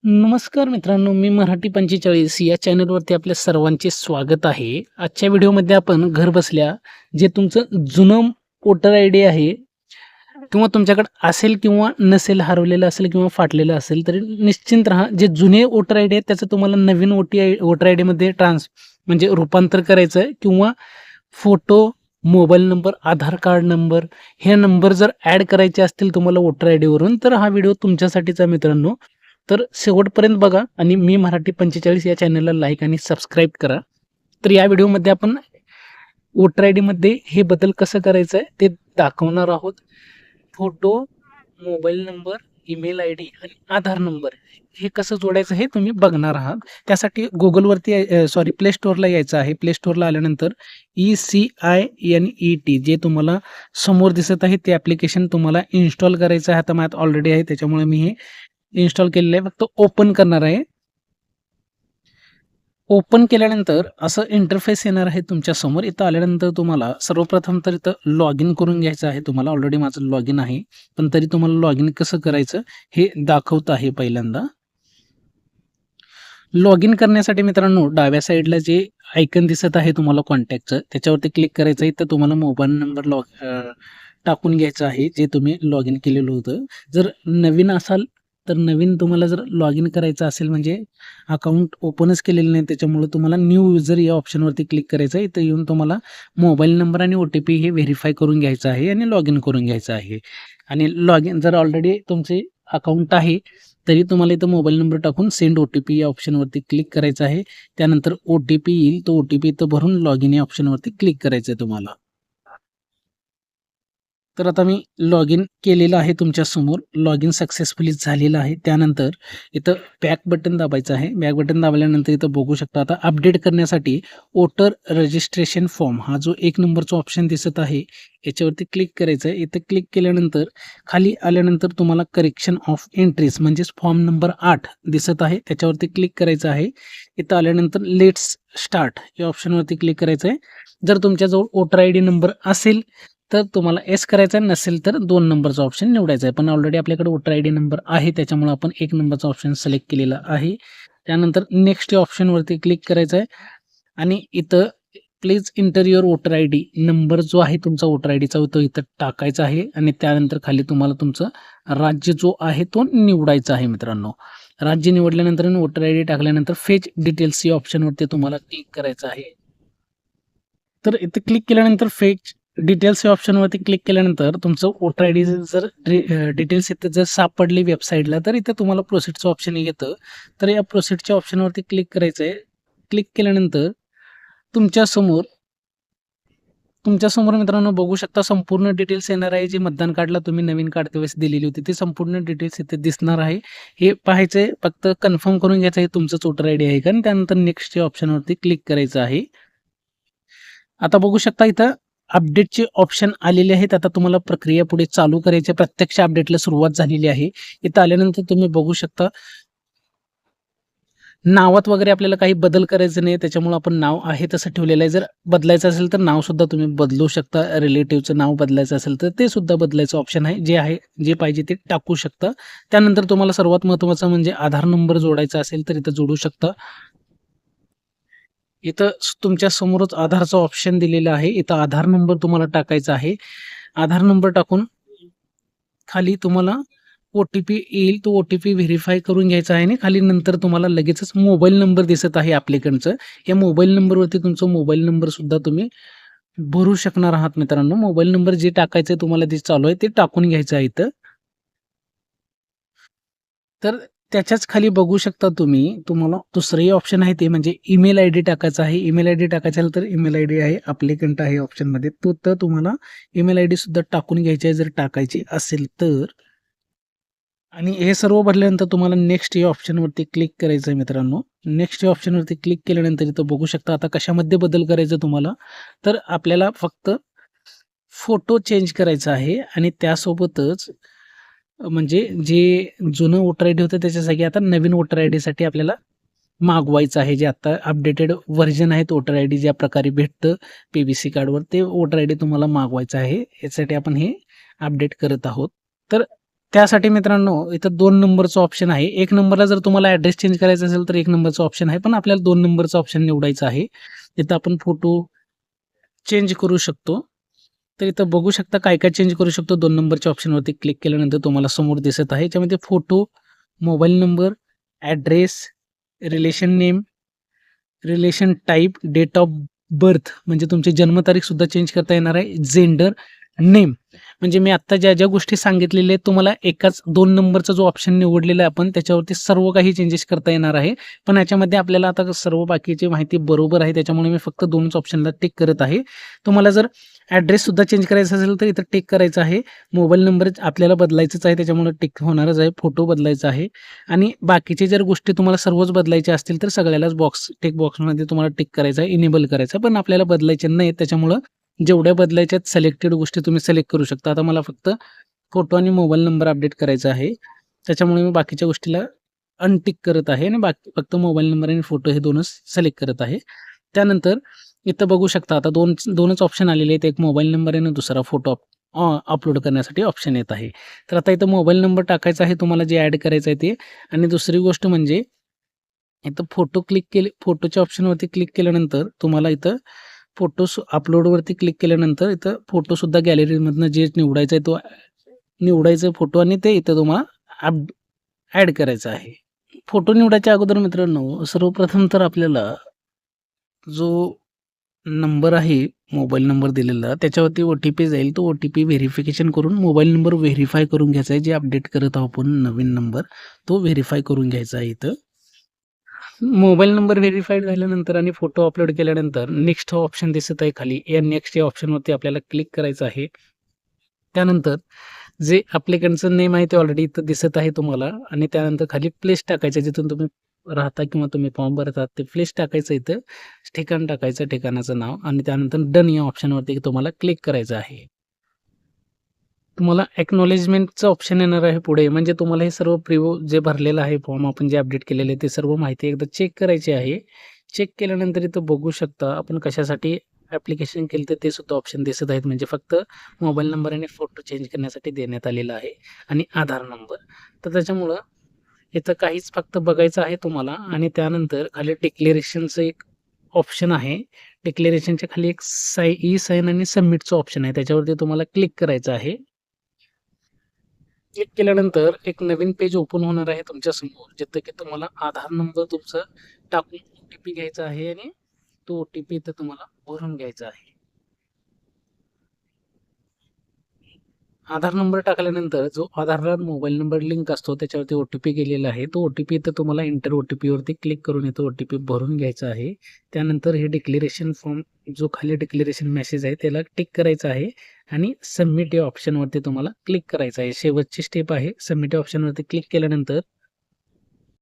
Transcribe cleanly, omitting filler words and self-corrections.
नमस्कार मित्रांनो, मी मराठी 45 या चॅनलवरती आपल्या सर्वांचे स्वागत आहे. आजच्या व्हिडिओमध्ये आपण घर बसल्या जे तुमचं जुनं वोटर आय-डी आहे किंवा तुमच्याकडे असेल किंवा नसेल, हरवलेलं असेल किंवा फाटलेलं असेल, तरी निश्चिंत राहा. जे जुने वोटर आय-डी आहेत त्याचं तुम्हाला नवीन वोटर आय-डीमध्ये म्हणजे रूपांतर करायचं आहे किंवा फोटो, मोबाईल नंबर, आधार कार्ड नंबर हे नंबर जर ॲड करायचे असतील तुम्हाला वोटर आय-डीवरून, तर हा व्हिडिओ तुमच्यासाठीच आहे मित्रांनो. तर शेवटपर्यंत बघा आणि मी मराठी 45 या चॅनलला लाईक आणि सबस्क्राईब करा. तर या व्हिडिओमध्ये आपण वोटर आय-डीमध्ये हे बदल कसं करायचं आहे ते दाखवणार आहोत. Photo, mobile number, email ID आणि आधार नंबर हे कसं जोडायचं हे तुम्ही बघणार आहात. त्यासाठी Googleवरती प्ले स्टोअरला यायचं आहे. प्ले स्टोअरला आल्यानंतर ECINET जे तुम्हाला समोर दिसत आहे ते ॲप्लिकेशन तुम्हाला इन्स्टॉल करायचं आहे. आता माझ्यात ऑलरेडी आहे त्याच्यामुळे मी हे इन्स्टॉल केलेलं आहे. फक्त ओपन करणार आहे. ओपन केल्यानंतर असं इंटरफेस येणार आहे तुमच्यासमोर. इथं आल्यानंतर तुम्हाला सर्वप्रथम तर इथं लॉग इन करून घ्यायचं आहे. तुम्हाला ऑलरेडी माझं लॉग इन आहे. पण तरी तुम्हाला लॉग इन कसं करायचं हे दाखवत आहे पहिल्यांदा. लॉग इन करण्यासाठी मित्रांनो डाव्या साईडला जे आयकन दिसत आहे तुम्हाला कॉन्टॅक्टचं त्याच्यावरती क्लिक करायचं आहे. इथं तुम्हाला मोबाईल नंबर टाकून घ्यायचा आहे जे तुम्ही लॉग इन केलेलं होतं. जर नवीन असाल तर नवीन तुम्हाला जर लॉग इन करायचं असेल म्हणजे अकाउंट ओपनच केलेलं नाही त्याच्यामुळे तुम्हाला न्यू युजर या ऑप्शनवरती क्लिक करायचं आहे. इथं येऊन तुम्हाला मोबाईल नंबर आणि OTP हे व्हेरीफाय करून घ्यायचं आहे आणि लॉग इन करून घ्यायचं आहे. आणि लॉग इन जर ऑलरेडी तुमचे अकाउंट आहे तरी तुम्हाला इथं मोबाईल नंबर टाकून सेंड OTP या ऑप्शनवरती क्लिक करायचं आहे. त्यानंतर OTP येईल, तो OTP इथं भरून लॉग इन या ऑप्शनवरती क्लिक करायचं आहे तुम्हाला. तर आता मी लॉग इन केलेलं आहे तुमच्यासमोर. लॉग इन सक्सेसफुली झालेलं आहे. त्यानंतर इथं बॅक बटन दाबायचं आहे. बॅक बटन दाबल्यानंतर इथं बघू शकता आता अपडेट करण्यासाठी वोटर रजिस्ट्रेशन फॉर्म हा जो 1 नंबरचा ऑप्शन दिसत आहे याच्यावरती क्लिक करायचं आहे. इथं क्लिक केल्यानंतर खाली आल्यानंतर तुम्हाला करेक्शन ऑफ एंट्रीज म्हणजेच फॉर्म नंबर 8 दिसत आहे त्याच्यावरती क्लिक करायचं आहे. इथं आल्यानंतर लेट्स स्टार्ट या ऑप्शनवरती क्लिक करायचं आहे. जर तुमच्याजवळ वोटर आय-डी नंबर असेल तर तुम्हाला येस करायचा आहे, नसेल तर 2 नंबरचा ऑप्शन निवडायचा आहे. पण ऑलरेडी आपल्याकडे वोटर आय-डी नंबर आहे त्याच्यामुळे आपण 1 नंबरचा ऑप्शन सिलेक्ट केलेला आहे. त्यानंतर नेक्स्ट या ऑप्शनवरती क्लिक करायचं आहे आणि इथं please enter your voter ID number जो आहे तुमचा वोटर आय-डीचा तो इथं टाकायचा आहे आणि त्यानंतर खाली तुम्हाला तुमचं राज्य जो आहे तो निवडायचा आहे मित्रांनो. राज्य निवडल्यानंतर वोटर आय-डी टाकल्यानंतर फेच डिटेल्स या ऑप्शनवरती तुम्हाला क्लिक करायचं आहे. तर इथे क्लिक केल्यानंतर फेच डिटेल्स या ऑप्शनवरती क्लिक केल्यानंतर तुमचं वोटर आय-डी जर डिटेल्स इथं जर सापडली वेबसाईटला तर इथं तुम्हाला प्रोसीडचं ऑप्शन येतं. तर या प्रोसीडच्या ऑप्शनवरती क्लिक करायचं आहे. क्लिक केल्यानंतर तुमच्यासमोर तुमच्यासमोर मित्रांनो बघू शकता संपूर्ण डिटेल्स येणार आहे. जे मतदान कार्डला तुम्ही नवीन काढते वेळेस दिलेली होती ती संपूर्ण डिटेल्स इथे दिसणार आहे. हे पाहायचं आहे, फक्त कन्फर्म करून घ्यायचं आहे तुमचंच वोटर आय-डी आहे का आणि त्यानंतर नेक्स्ट या ऑप्शनवरती क्लिक करायचं आहे. आता बघू शकता इथं अपडेटचे ऑप्शन आलेले आहेत. आता तुम्हाला प्रक्रिया पुढे चालू करायची प्रत्यक्ष अपडेटला सुरुवात झालेली आहे. इथं आल्यानंतर तुम्ही बघू शकता नावात वगैरे आपल्याला काही बदल करायचे नाही त्याच्यामुळे आपण नाव आहे तसं ठेवलेलं आहे. जर बदलायचं असेल तर नावसुद्धा तुम्ही बदलू शकता. रिलेटिव्हचं नाव बदलायचं असेल तर ते सुद्धा बदलायचं ऑप्शन आहे. जे पाहिजे ते टाकू शकता. त्यानंतर तुम्हाला सर्वात महत्त्वाचं म्हणजे आधार नंबर जोडायचा असेल तर इथं जोडू शकता. इथं तुमच्या समोरच आधारचा ऑप्शन दिलेला आहे. इथं आधार नंबर तुम्हाला टाकायचा आहे. आधार नंबर टाकून खाली तुम्हाला OTP येईल. तो OTP व्हेरिफाय करून घ्यायचा आहे आणि खाली नंतर तुम्हाला लगेचच मोबाईल नंबर दिसत आहे ॲप्लिकंटचं. या मोबाईल नंबरवरती तुमचा मोबाईल नंबरसुद्धा तुम्ही भरू शकणार आहात मित्रांनो. मोबाईल नंबर जे टाकायचं तुम्हाला जे चालू आहे ते टाकून घ्यायचं आहे इथं. तर त्याच्याच खाली बघू शकता तुम्हाला दुसरंही ऑप्शन आहे ते म्हणजे ईमेल आय-डी टाकायचा आहे. ईमेल आय-डी टाकायचा तर ईमेल आय-डी आहे ॲप्लिकंट आहे ऑप्शनमध्ये. तो तर तुम्हाला ईमेल आय-डी सुद्धा टाकून घ्यायची आहे जर टाकायची असेल तर. आणि हे सर्व भरल्यानंतर तुम्हाला नेक्स्ट या ऑप्शनवरती क्लिक करायचं आहे मित्रांनो. नेक्स्ट या ऑप्शनवरती क्लिक केल्यानंतर इथं बघू शकता आता कशामध्ये बदल करायचा तुम्हाला. तर आपल्याला फक्त फोटो चेंज करायचा आहे आणि त्यासोबतच म्हणजे जे जुनं वोटर आय-डी होतं त्याच्या जागी आता नवीन वोटर आय-डीसाठी आपल्याला मागवायचं आहे. जे आता अपडेटेड व्हर्जन आहे वोटर आय-डी ज्या प्रकारे भेटतं PVC कार्डवर ते वोटर आय-डी तुम्हाला मागवायचं आहे. यासाठी आपण हे अपडेट करत आहोत. तर त्यासाठी मित्रांनो इथं 2 नंबरचं ऑप्शन आहे. 1 नंबरला जर तुम्हाला ॲड्रेस चेंज करायचा असेल तर 1 नंबरचं ऑप्शन आहे. पण आपल्याला 2 नंबरचं ऑप्शन निवडायचं आहे. इथं आपण फोटो चेंज करू शकतो. तर इथं बघू शकता काय-काय चेंज करू शकतो. 2 नंबरच्या ऑप्शनवरती क्लिक केल्यानंतर तुम्हाला समोर दिसत आहे. याच्यामध्ये photo, mobile number, address, relation name, relation type, date of birth म्हणजे तुमची जन्मतारीखसुद्धा चेंज करता येणार आहे. जेंडर, नेम म्हणजे मी आत्ता ज्या गोष्टी सांगितलेल्या आहेत तुम्हाला एकाच 2 नंबरचा जो ऑप्शन निवडलेला आहे आपण त्याच्यावरती सर्व काही चेंजेस करता येणार आहे. पण याच्यामध्ये आपल्याला आता सर्व बाकीची माहिती बरोबर आहे त्याच्यामुळे मी फक्त 2च ऑप्शनला टिक करत आहे. तुम्हाला जर ॲड्रेससुद्धा चेंज करायचा असेल तर इथं टिक करायचं आहे. मोबाईल नंबर आपल्याला बदलायचाच आहे त्याच्यामुळे टिक होणारच आहे. फोटो बदलायचा आहे आणि बाकीचे जर गोष्टी तुम्हाला सर्वच बदलायच्या असतील तर सगळ्यालाच टिक बॉक्समध्ये तुम्हाला टिक करायचा आहे, इनेबल करायचा पण आपल्याला बदलायचे नाहीत त्याच्यामुळं जेवढ्या बदलायच्यात सिलेक्टेड गोष्टी तुम्ही सिलेक्ट करू शकता. आता मला फक्त फोटो आणि मोबाईल नंबर अपडेट करायचा आहे. त्याच्यामुळे मी बाकीच्या गोष्टीला अनटिक करत आहे आणि बाकी फक्त मोबाईल नंबर आणि फोटो हे 2च सिलेक्ट करत आहे. त्यानंतर इथं बघू शकता आता 2च ऑप्शन आलेले आहेत. एक मोबाईल नंबर आणि दुसरा फोटो अपलोड करण्यासाठी ऑप्शन येत आहे. तर आता इथं मोबाईल नंबर टाकायचा आहे तुम्हाला जे ॲड करायचं आहे ते आणि दुसरी गोष्ट म्हणजे इथं फोटोच्या ऑप्शनवरती क्लिक केल्यानंतर तुम्हाला इथं फोटोज अपलोडवरती क्लिक केल्यानंतर इथं फोटोसुद्धा गॅलरीमधनं जे निवडायचा आहे तो निवडायचा फोटो आणि ते इथं तुम्हाला ॲड करायचं आहे. फोटो निवडायच्या अगोदर मित्रांनो सर्वप्रथम तर आपल्याला जो नंबर आहे मोबाईल नंबर दिलेला त्याच्यावरती ओ-टी-पी जाईल. तो ओ-टी-पी व्हेरिफिकेशन करून मोबाईल नंबर व्हेरिफाय करून घ्यायचा आहे. जे अपडेट करत आहोत आपण नवीन नंबर तो व्हेरिफाय करून घ्यायचा आहे इथं. मोबाईल नंबर व्हेरिफाईड झाल्यानंतर आणि फोटो अपलोड केल्यानंतर नेक्स्ट हा ऑप्शन दिसत आहे खाली. या नेक्स्ट या ऑप्शनवरती आपल्याला क्लिक करायचं आहे. त्यानंतर जे ॲप्लिकंटचं नेम आहे ते ऑलरेडी इथं दिसत आहे तुम्हाला आणि त्यानंतर खाली प्लेस टाकायचं जिथून तुम्ही राहता किंवा तुम्ही फॉर्म भरतात ते प्लेस टाकायचं इथं. ठिकाण टाकायचं, ठिकाणाचं नाव आणि त्यानंतर डन या ऑप्शनवरती तुम्हाला क्लिक करायचं आहे. तुम्हाला एक्नॉलेजमेंटचं ऑप्शन येणार आहे पुढे म्हणजे तुम्हाला हे सर्व जे भरलेलं आहे फॉर्म आपण जे अपडेट केलेले ते सर्व माहिती एकदा चेक करायची आहे. चेक केल्यानंतर इथं बघू शकता आपण कशासाठी ॲप्लिकेशन केलं तर ते सुद्धा ऑप्शन दिसत आहेत म्हणजे फक्त मोबाईल नंबर आणि फोटो चेंज करण्यासाठी देण्यात आलेला आहे आणि आधार नंबर. तर त्याच्यामुळं इथं काहीच फक्त बघायचं आहे तुम्हाला आणि त्यानंतर खाली डिक्लेरेशनचं एक ऑप्शन आहे. डिक्लेरेशनच्या खाली एक ई साइन आणि सबमिटचं ऑप्शन आहे त्याच्यावरती तुम्हाला क्लिक करायचं आहे. क्लिक केल्यानंतर एक नवीन पेज ओपन होणार आहे तुमच्या समोर जिथं की तुम्हाला आधार नंबर तुमचं टाकून ओ-टी-पी घ्यायचा आहे आणि तो ओ-टी-पी इथं तुम्हाला भरून घ्यायचा आहे. आधार नंबर टाकल्यानंतर जो आधारला मोबाईल नंबर लिंक असतो त्याच्यावरती ओ-टी-पी गेलेला आहे. तो ओ-टी-पी इथं तुम्हाला एंटर ओ-टी-पीवरती क्लिक करून इथं ओ-टी-पी भरून घ्यायचा आहे. त्यानंतर हे डिक्लेरेशन फॉर्म जो खाली डिक्लेरेशन मेसेज आहे त्याला टिक करायचं आहे आणि सबमिट या ऑप्शनवरती तुम्हाला क्लिक करायचं आहे. शेवटची स्टेप आहे. सबमिट या ऑप्शनवरती क्लिक केल्यानंतर